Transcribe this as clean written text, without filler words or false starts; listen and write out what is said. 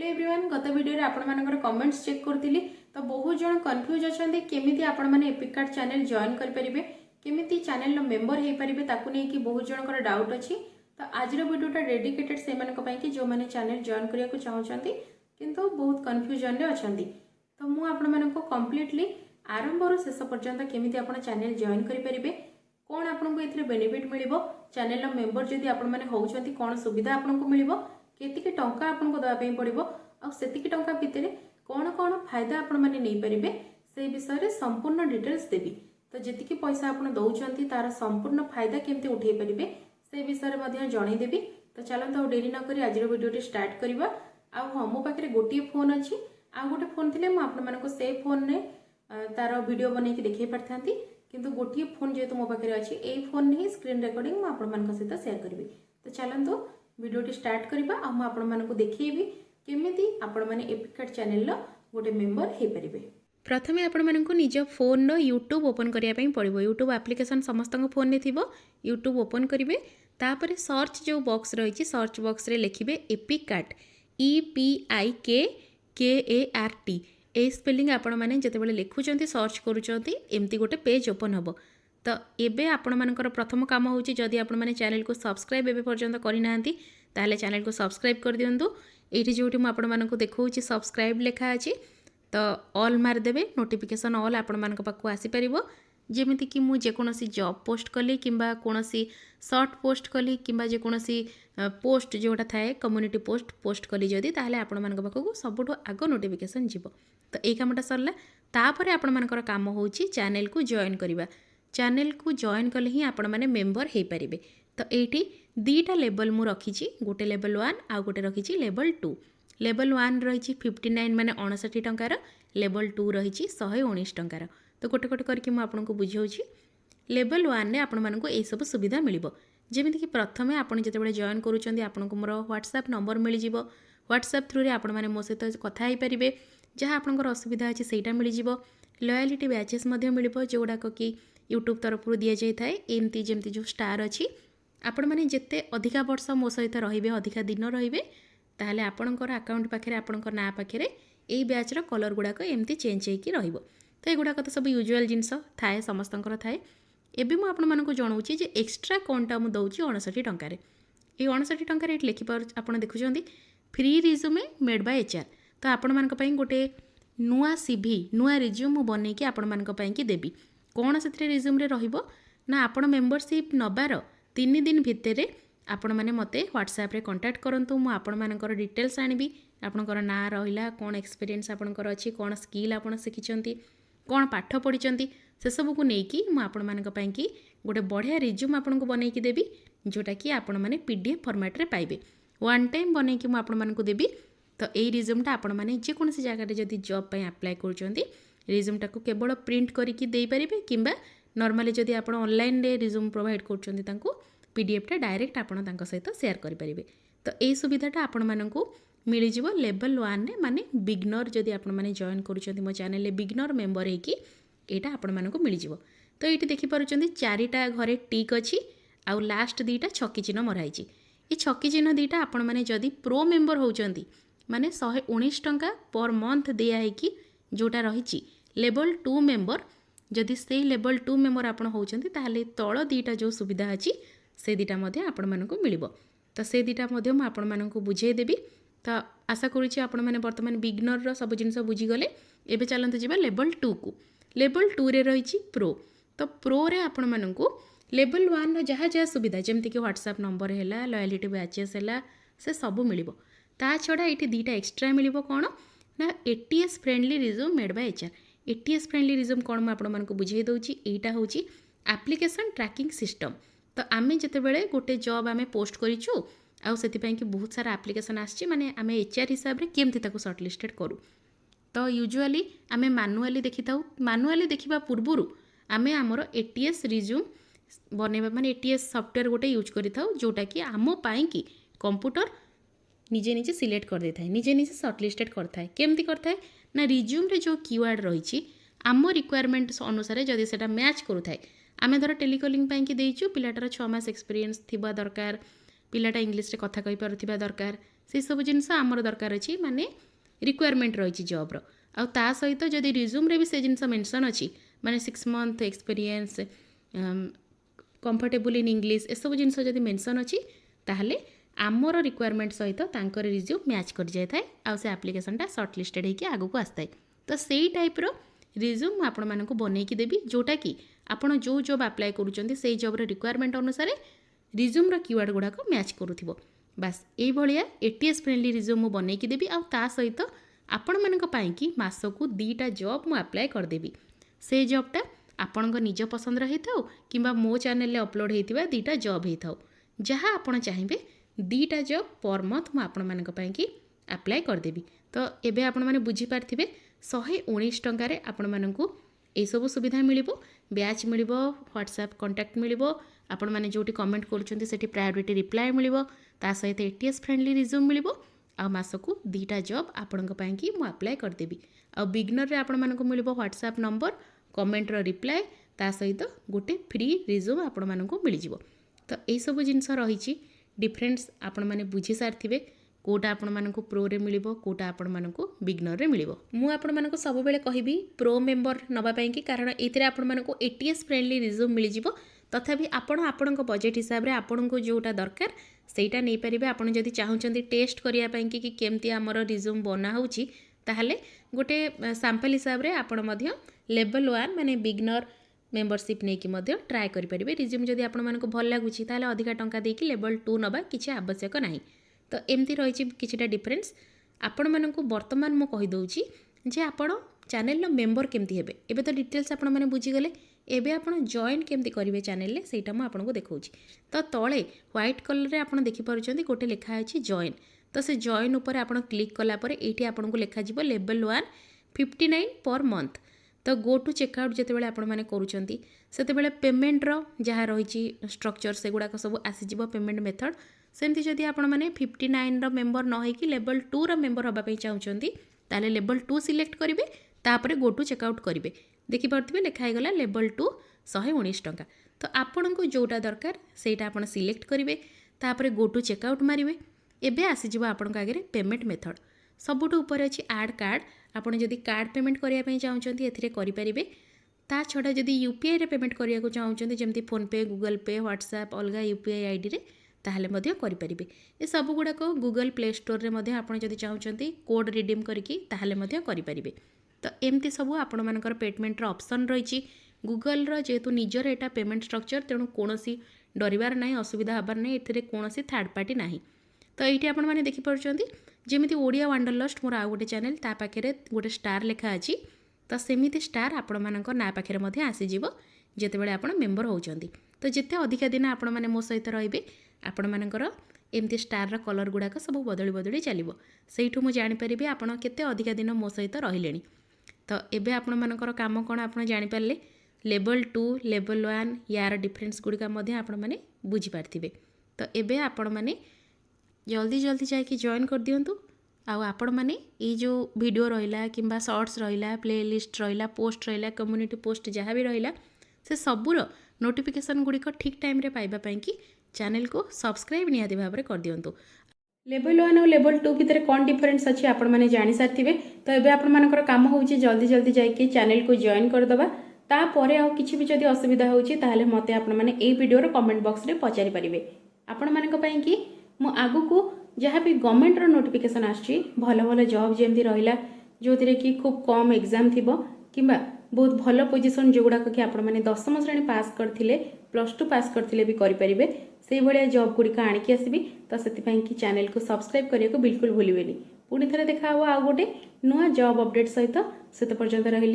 Hello everyone गत video रे आपण मानकर कमेंट्स चेक करथिली तो बहुत जन कंफ्यूज अछंती केमिति आपण माने एपिक कार्ड चैनल जॉइन कर परिबे केमिति चैनल रो मेंबर हे परिबे ताकू नै कि बहुत जनकर डाउट अछि तो आज रो वीडियोटा डेडिकेटेड से मानक पई कि जो माने चैनल जॉइन करिया को चाहउछंती किंतु बहुत कंफ्यूजन रे अछंती तो मु आपण मानको कंप्लीटली आरंभ रो शेष पर्यंत केमिति आपण चैनल जॉइन करि परिबे कोन आपनको एथिरे बेनिफिट मिलिबो चैनल रो मेंबर जदि आपण माने होउछंती कोन सुविधा आपनको मिलिबो केतिके टंका आपनको दवा पे पड़िबो आ सेतिके टंका भितरे कोन कोन फायदा आपण माने नै परिबे से विषय रे संपूर्ण डिटेल्स देबी तो जेतिके पैसा आपण दउछंती तार संपूर्ण फायदा केमते उठै परिबे से विषय रे मध्ये जणै देबी तो चलंत देरी न करी आज रो वीडियो स्टार्ट करबा आ मो पाखरे गोटी फोन अछि आ गोटे फोन थिले म आपण मानको से फोन ने तार वीडियो बनै के देखै परथांती किंतु गोटी फोन जेतु मो पाखरे अछि ए फोन ने स्क्रीन रिकॉर्डिंग म आपण मानको सहित शेयर करबी तो चलंत वीडियो स्टार्ट करबा आ म आपण मानको देखैबी केमिति आपण माने एपिक कार्ड चैनल लो गोटे मेंबर हे परिबे। प्रथमे आपण मानको निज फोन रो YouTube ओपन करिया पई पड़िबो YouTube एप्लीकेशन समस्त फोन ने थिबो YouTube ओपन करिवे तापरे सर्च जो बॉक्स रहिछि सर्च बॉक्स रे लिखिबे एपिक कार्ड EPIKKART ए स्पेलिंग आपण माने जते बेले लिखुचंती सर्च करूचंती एम्ति गोटे पेज ओपन हबो तो एबे आपण मानकर प्रथम काम होची जदि आपण माने चैनल को सब्सक्राइब एबे पर्यंत करि नांती ताले चैनल को सब्सक्राइब कर दियंतु एठी जोटी म आपण मानको देखौची सब्सक्राइब लेखा अछि तो ऑल मार देबे नोटिफिकेशन ऑल आपण मानक पाखु आसी परिबो जेमिति कि मु जे कोनोसी जॉब पोस्ट कली किंबा कोनोसी शॉर्ट पोस्ट कली किंबा जे कोनोसी पोस्ट जोटा थाए कम्युनिटी पोस्ट कली जदि ताले आपण मानक पाखु सबठो आगो नोटिफिकेशन जिवो तो एई कामटा सरला तापरे आपण मानकर काम होची चैनल को जॉइन करिबा चैनल को जॉइन कले ही आपण माने मेंबर हे परिबे तो एठी दीटा लेवल मु रखिछि गोटे लेवल 1 आ गोटे रखिछि लेवल 2 लेवल 1 रहिछि 59 माने 59 टंकार लेवल 2 रहिछि 119 टंकार तो गोटे गोटे करके मु आपनको बुझाउछि लेवल 1 ने आपण मानको ए सब सुविधा मिलिबो जेमिति कि प्रथमे आपण जते बेले जॉइन करूचंदी आपनको मोर WhatsApp नंबर मिलि जिवो WhatsApp थ्रू रे आपण माने मो सहित कथा हे परिबे जहा आपनकर असुविधा अछि सेटा मिलि जिवो लॉयल्टी बैचेस मध्ये मिलिबो जोडा को कि यूट्यूब तरफ दि जाए थाए एमती जमती जो स्टार अच्छी आपण मैंने जिते अधिका वर्ष मो सहित रे अधिका दिन रे ताहले आपणकर अकाउंट पाखे आपणकर ना पाखे यही बैचर कलर गुड़ाक एमती चेंज होगी रहिबो तो युवाक तो सब यूजुआल जिनस थाए समस्तंकर थाए एबे मु आपण मानक जणाउछि जे एक्स्ट्रा कोनटा मु दउछि 59 टंकारे ए 59 टंकारे एट लिखि पार आपण देखुछंती free resume made by HR तो आपण मानक पई गोटे नुआ CV नुआ रिज्यूम मु बनै कि आपण मानक पई कि देबी कौन से रिज्यूम रे रहिबो ना आपण मेंबरशिप नबार 3 दिन भितरे आपण माने मते WhatsApp रे कांटेक्ट करंतु मु आपण मानकर डिटेल्स आनिबी आपणकर ना रहिला कोन एक्सपीरियंस आपणकर अछि कोन स्किल आपण सिखिचंती कोन पाठ पढिचंती से सब को नेकी मु आपण मानक पई कि गोटे बढ़िया रिज्यूम आपण को बनै कि देबी जोटा कि आपण माने PDF फॉर्मेट रे पाइबे वन टाइम बनै कि मु आपण मानक देबी तो एई रिज्यूमटा आपण माने जे कोनसी जगह रे जदी जॉब पई अप्लाई करूचंती रिज्यूमटा को केवल प्रिंट करिकी देई परिबे किंबा नॉर्मली जदी आपण ऑनलाइन रे रिज्यूम प्रोवाइड करचंती तांको PDF टा डायरेक्ट आपण तांको सहित शेयर करि परिबे तो एई सुविधाटा आपण माननकु मिलि जिवो लेवल 1 रे माने बिगनर जदी आपण माने जॉइन करूचंती मो चैनल ले बिगनर मेंबर हे कि एटा आपण माननकु मिलि जिवो तो एटी देखि पारुचंती चारिटा घरे टिक अछि आ लास्ट दीटा छक्की चिन्ह मराइछि ए छक्की चिन्ह दीटा आपण माने जदी प्रो मेंबर होउचंती माने 119 टंका पर मंथ दिया है कि जोटा रहिछि लेवल 2 मेंबर जदि से लेवल 2 मेंबर आपण होउचंती ताहले तळ दीटा जो सुविधा अछि से दीटा मध्ये आपण मानकु मिलिबो तो से दीटा मध्ये म आपण मानकु बुझे देबी तो आशा करूछि आपण माने वर्तमान बिगनर रो सब जिंस बुझी गले एबे चलंत जिबा लेवल 2 को लेवल 2 रे रहिछि प्रो तो प्रो रे आपण मानकु लेवल 1 रो जहा जहा सुविधा जेमति कि WhatsApp नंबर हैला लॉयल्टी बैचेस हैला से सब मिलिबो ता छडा एटी दीटा एक्स्ट्रा मिलिबो कोन ना ATS friendly resume made by HR ATS friendly resume कोन म आपण मानकु बुझे दउछि एटा होछि एप्लीकेशन ट्रैकिंग सिस्टम तो आमे जते बेले गोटे जॉब आमे पोस्ट करिछु आ सेति पई कि बहुत सारा एप्लीकेशन आछि माने आमे HR हिसाब रे केमथि ताको शॉर्टलिस्टेड करू तो यूजुअली आमे मैनुअली देखिताउ मैनुअली देखिबा पूर्वरु आमे हमर ATS रिज्यूम बनेबा माने ATS सॉफ्टवेयर गोटे यूज करिथाउ जोटा कि आमो पई कि कंप्यूटर निजे निजे सिलेक्ट कर देथाय निजे निजे शॉर्टलिस्टेड करथाय केमथि करथाय ना रिज्यूम रे जो कीवर्ड रहिछि आमो रिक्वायरमेंट अनुसार जदि सेटा मैच करूथाय आमे धर टेलीकॉलिंग पई कि देइछु पिलाटर 6 मास एक्सपीरियंस थिबा दरकार पिलाटा इंग्लिश रे कथा कहि पारुथिबा दरकार से सब जिनिस आमर दरकार अछि माने रिक्वायरमेंट रही जॉब रो आ ता सहित जदि रिज्यूम रे भी से जिनिस मेंशन अछि माने 6 month experience comfortable in English ए सब जिनिस जदि मेंशन अछि ताहले आमर रिक्वायरमेंट सहित तांकर रिज्यूम मैच कर जाय थाए आ से एप्लिकेशनटा शॉर्ट लिस्टेड होइके आगु को आस्ताय तो सेही टाइप रो रिज्यूम आपण मानक बनै कि देबी जोटा कि आपण जो जॉब अप्लाई करूचंती सेही जॉब रो रिक्वायरमेंट अनुसार रिज्यूम रो कीवर्ड गुडाक मैच करूथिबो बास एई भलिया एटीएस फ्रेंडली रिज्यूम मु बनै कि देबी आ ता सहित आपण मानक पई कि मासकु 2टा जॉब मु अप्लाई कर देबी से जॉबटा आपणक निज पसंद रही थाउ किंबा मो चैनल अपलोड होइतिबा 2टा जॉब हेइ थाउ जहाँ आपण चाहिए 2टा जॉब पर मंथ मु आपण मानक पई कि अप्लाई कर देबी तो एबे आपण माने बुझी पारथिबे 119 टंका रे आपण मानकु ए सब सुविधा मिलिबो बैच मिलिबो व्हाट्सएप कांटेक्ट मिलिबो आपण माने जोटी कमेंट करूचंती सेठी प्रायोरिटी रिप्लाई मिलिबो ता सहित एटीएस फ्रेंडली रिज्यूम मिलिबो आ मासकु 2टा जॉब आपणक पई कि मु अप्लाई कर देबी आ बिगनर रे आपण मानकु मिलिबो व्हाट्सएप नंबर कमेंट रो रिप्लाई ता सहित गोटे फ्री रिज्यूम आपण मानकु मिल जिवो तो ए सब जिंस रही डिफरेंस आपण माने बुझी सारथिबे कोटा आपण मानकु प्रो रे मिलिबो कोटा आपण मानकु बिगनर रे मिलिबो मु आपण मानकु सब बेले कहिबी प्रो मेंबर नबा पई कि कारण एथिरे आपण मानकु एटीएस फ्रेंडली रिज्यूम मिल जिवो तथापि आपण आपणक बजेट हिसाब रे आपणको जोटा दरकार सेटा नै परिबे आपण जदि चाहुचंती टेस्ट करिया पई कि केमती हमर रिज्यूम बना होउची ताहले गोटे सैंपल हिसाब रे आपण मध्य लेवल 1 माने बिगनर मेंबरशिप नहीं कि मध्य ट्राए करि परिबे रिज्यूम जदि आपण मानकु भल लागुची ताहले अधिका टंका देकी लेवल 2 नबा किछि आवश्यक नाही तो एमती रही किछिटा डिफरेंस आपण मानकु वर्तमान मु कहि दउची जे आपण चैनल नो मेंबर केमती हेबे एबे तो डिटेल्स आपण माने बुझी गले एबे आपण जॉइन केमती करिवे चैनल ले सेटा मु आपनको देखौची तो तळे व्हाइट कलर रे आपण देखि पारुचंती गोटे लिखा अछि जॉइन तो से जॉइन ऊपर आपण क्लिक कला पर एठी आपनको लिखा जिवो लेवल 1 59 पर मंथ तो गो टू चेकआउट जिते बड़े आपण मैंने करूँगी से पेमेंट रो जहाँ रही स्ट्रक्चर से गुड़ाक सब आसीज पेमेंट मेथड सेमती जदि आपण मैंने 59 मेंबर न होइकी लेवल 2 रो मेंबर होगा चाहूँगी ताले लेवल 2 सिलेक्ट करेंगे तापर गो टू चेकआउट करेंगे देखिपे लिखाई गला लेवल 2 119 टंका तो आपण को जोटा दरकार सेटा आपण सिलेक्ट करेंगे तापर गो टू चेकआउट मारे एबे आसीज आपण आगे पेमेंट मेथड सबुठ ऊपर अच्छी आड कार्ड आपड़ जदि कार्ड पेमेंट करने चाहूँगी एपरे ता छड़ा जदि यूपीआई रे पेमेंट करने को चाहूँगी जमी फोनपे गूगल पे व्हाट्सएप अलग यूपीआई आईडी रे ताहले मध्य करें ये सब गुड़ाक गूगल प्ले स्टोर रे मध्य आपण जदि चाहूँगी कोड रिडीम करके ताहले मध्य करें तो एमती सब आपण मानकर पेमेंट ऑप्शन रही गूगल रो जेहेतु निजर एटा पेमेंट स्ट्रक्चर तेणु कौन डरबार ना असुविधा हबार ना ए कौन थर्ड पार्टी ना तो ये आपण मैंने देखिपुंट जमी ओडिया वांडरलस्ट मोर आउ गोटे चैनल ता पाखे गोटे स्टार लिखा अच्छी तो सेमती स्टार आपण मान ना पाखे आसीज जिते आपण मेंबर होती तो जिते अधिका दिन आपण मैंने मो सहित रे आपण मानकर एमती स्टार कलर गुड़ाक सब बदली बदली चलो से जानीपर आपड़ केते अधिका दिन मो सहित रही तो एबे आपण मानकर काम कौन आप जानीपारे लेवल 2 लेवल 1 यार डिफरेन्स गुड़िका आपण मैंने बुझीपारे तो एबे आपण मैंने जल्दी जल्दी जाकि जॉइन कर दिंतु आपण मैंने ये जो वीडियो रहा कि शॉर्ट्स रहा प्लेलिस्ट रहा पोस्ट रहा कम्युनिटी पोस्ट जहाँ भी रहा से सबूर नोटिफिकेशन गुड़िक ठीक टाइम रे पाइबापी कि चैनल को सब्सक्राइब निहाती भाव में कर दिंतु लेवल 1 और लेवल 2 भितर कौन डिफरेन्स अच्छी आपण मैंने जानी सारे तो ये आपर काम हो जल्दी जल्दी जाकि चैनल को जॉइन करदे तापर आउ कि भी जब असुविधा होती मत आपने ये वीडियोर कमेंट बॉक्स रे पचारि पारे आपण मानी कि मु आगु को जहाँ भी गवर्नमेंट रो नोटिफिकेशन आछी भल भल जॉब जमी रहा जो कि खूब कम एग्जाम थी कि बहुत भल पोजिशन जो गुड़ाक कि आपण मैंने 10वीं श्रेणी पास करथिले +2 पास करथिले भी करें से भाया जॉब गुड़िक आणिकी आसबि तो से कि चैनल को सब्सक्राइब करने को बिल्कुल भूलें पुणी थे देखा आउ गोटे नुआ जॉब अपडेट सहित से पर्यंत रही।